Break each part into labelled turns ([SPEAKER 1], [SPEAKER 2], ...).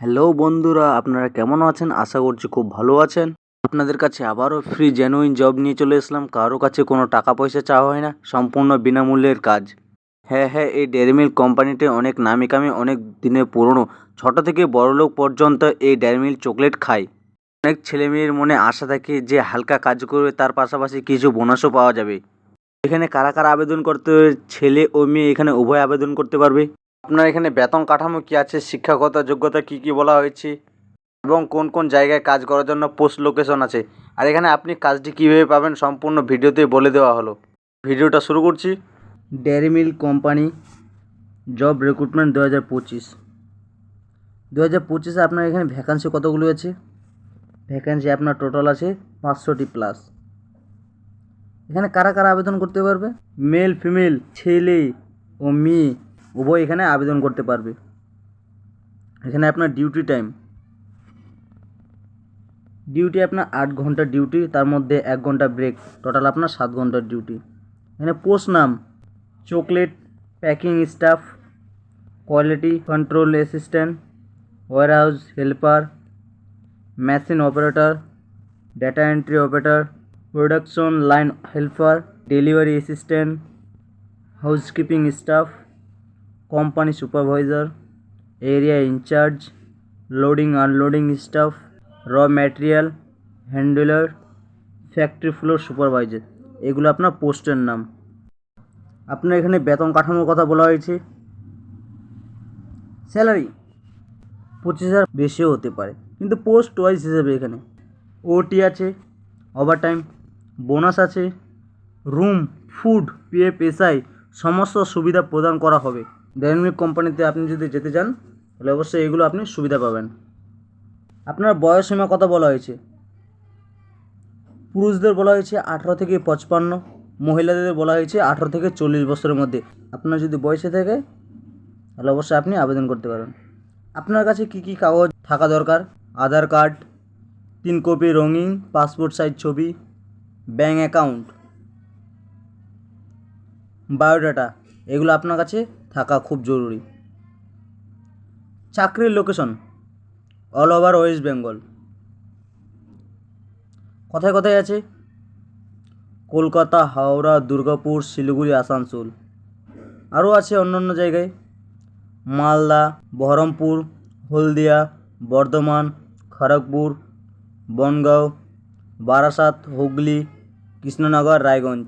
[SPEAKER 1] Hello বন্ধুরা, আপনারা কেমন আছেন? আশা করছি খুব ভালো আছেন। আপনাদের কাছে আবারও ফ্রি জেনুইন জব নিয়ে চলে এসলাম। কারো কাছে কোনো টাকা পয়সা চাওয়া হয় না, সম্পূর্ণ বিনামূল্যের কাজ। হ্যাঁ, এই ডেয়ারি মিল্ক কোম্পানিতে অনেক নামি কামি, অনেক দিনের পুরনো, ছোট থেকে বড়লোক পর্যন্ত এই ডেয়ারি মিল্ক চকলেট খায়। অনেক ছেলেমেয়ের মনে আশা থাকে যে হালকা কাজ করবে, তার পাশাপাশি কিছু বোনাসও পাওয়া যাবে। এখানে কারা কারা আবেদন করতে হবে? ছেলে ও মেয়ে এখানে উভয় আবেদন করতে পারবে। আপনার এখানে বেতন কাঠামো কী আছে, শিক্ষাগত যোগ্যতা কী কী বলা হয়েছে এবং কোন কোন জায়গায় কাজ করার জন্য পোস্ট লোকেশন আছে, আর এখানে আপনি কাজটি কীভাবে পাবেন সম্পূর্ণ ভিডিওতে বলে দেওয়া হলো। ভিডিওটা শুরু করছি। Dairy milk company job recruitment 2025 আপনার এখানে ভ্যাকান্সি কতগুলো আছে? ভ্যাকান্সি আপনার টোটাল আছে 500টি প্লাস। এখানে কারা কারা আবেদন করতে পারবে? মেল ফিমেল, ছেলে ও মেয়ে উভয় এখানে আবেদন করতে পারবে। এখানে আপনার ডিউটি আপনার 8 ঘন্টার ডিউটি, তার মধ্যে 1 ঘন্টা ব্রেক, টোটাল আপনার 7 ঘন্টার ডিউটি। এখানে পোস্ট নাম chocolate packing staff, quality control assistant, warehouse helper, machine operator, data entry operator, production line helper, delivery assistant, housekeeping staff, company supervisor, area incharge, loading unloading staff, raw material handler, factory floor supervisor. এগুলো আপনার পোস্টের নাম। আপনার এখানে বেতন কাঠামোর কথা বলা হয়েছে। স্যালারি 25,000 বেশিও হতে পারে, কিন্তু পোস্ট ওয়াইজ হিসেবে এখানে ওটি আছে, ওভারটাইম, বোনাস আছে, রুম, ফুড, পিএফ, এসআই সমস্ত সুবিধা প্রদান করা হবে। ডেয়ারি মিল্ক কোম্পানিতে আপনি যদি যেতে চান তাহলে অবশ্যই এগুলো আপনি সুবিধা পাবেন। আপনার বয়সসীমা কথা বলা হয়েছে। পুরুষদের বলা হয়েছে 18 থেকে 55, মহিলাদের বলা হয়েছে 18 থেকে 40 বছরের মধ্যে। আপনার যদি বয়সে থাকে তাহলে অবশ্যই আপনি আবেদন করতে পারেন। আপনার কাছে কী কী কাগজ থাকা দরকার? আধার কার্ড, 3 কপি রঙিন পাসপোর্ট সাইজ ছবি, ব্যাঙ্ক অ্যাকাউন্ট, বায়োডাটা, এগুলো আপনার কাছে থাকা খুব জরুরি। চাকরির location all over West Bengal. কোথায় কোথায় আছে? কলকাতা, হাওড়া, দুর্গাপুর, শিলিগুড়ি, আসানসোল। আরও আছে অন্য জায়গায়, মালদা, বহরমপুর, হলদিয়া, বর্ধমান, খড়গপুর, বনগাঁও, বারাসাত, হুগলি, কৃষ্ণনগর, রায়গঞ্জ,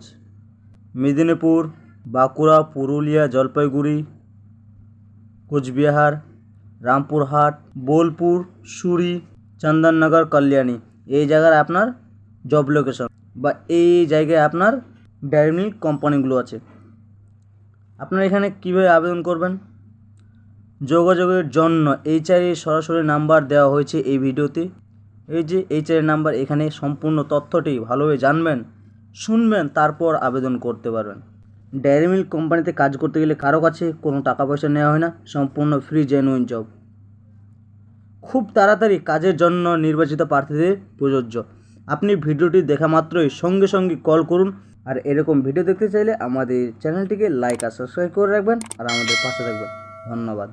[SPEAKER 1] মেদিনীপুর, বাঁকুড়া, পুরুলিয়া, জলপাইগুড়ি, কোচবিহার, রামপুরহাট, বোলপুর, সুরি, চন্দননগর, কল্যাণী। এই জায়গায় আপনার জব লোকেশন বা এই জায়গায় আপনার ডেয়ারি মিল্ক কোম্পানিগুলো আছে। আপনারা এখানে কীভাবে আবেদন করবেন? যোগাযোগের জন্য HR সরাসরি নাম্বার দেওয়া হয়েছে এই ভিডিওতে। এই যে HR নাম্বার, এখানে সম্পূর্ণ তথ্যটি ভালোভাবে জানবেন, শুনবেন, তারপর আবেদন করতে পারবেন। ডেয়ারি মিল্ক কোম্পানিতে কাজ করতে গেলে কারো কাছে কোনো টাকা পয়সা নেওয়া হয় না, সম্পূর্ণ ফ্রি জেনুইন জব। খুব তাড়াতাড়ি কাজের জন্য নির্বাচিত প্রার্থীদের প্রযোজ্য। আপনি ভিডিওটি দেখা মাত্রই সঙ্গে সঙ্গে কল করুন। আর এরকম ভিডিও দেখতে চাইলে আমাদের চ্যানেলটিকে লাইক আর সাবস্ক্রাইব করে রাখবেন আর আমাদের পাশে থাকবেন। ধন্যবাদ।